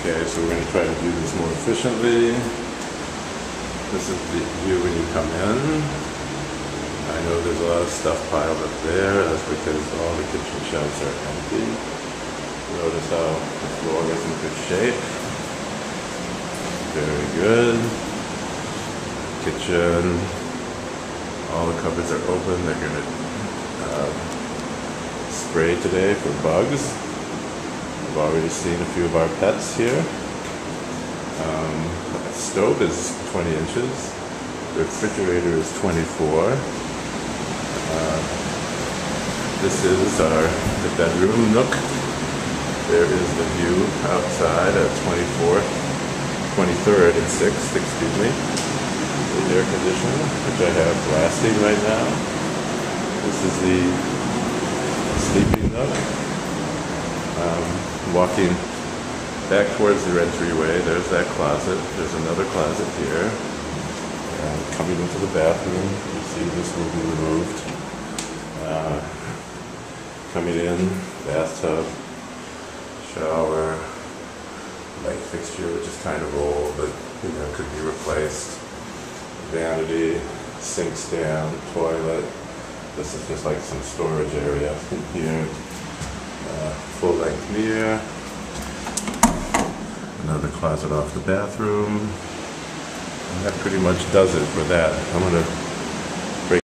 Okay, so we're going to try to do this more efficiently. This is the view when you come in. I know there's a lot of stuff piled up there. That's because all the kitchen shelves are empty. Notice how the floor is in good shape. Very good. Kitchen. All the cupboards are open. They're going to spray today for bugs. I've already seen a few of our pets here. The stove is 20 inches. The refrigerator is 24. This is the bedroom nook. There is the view outside at 23rd and 6th, excuse me. The air conditioner, which I have blasting right now. This is the sleeping nook. Walking back towards the entryway, there's that closet. There's another closet here. And coming into the bathroom, you see this will be removed. Coming in, bathtub, shower, light fixture, which is kind of old, but could be replaced. Vanity, sink stand, toilet. This is just like some storage area in here. Full-length mirror. Another closet off the bathroom. And that pretty much does it for that. I'm going to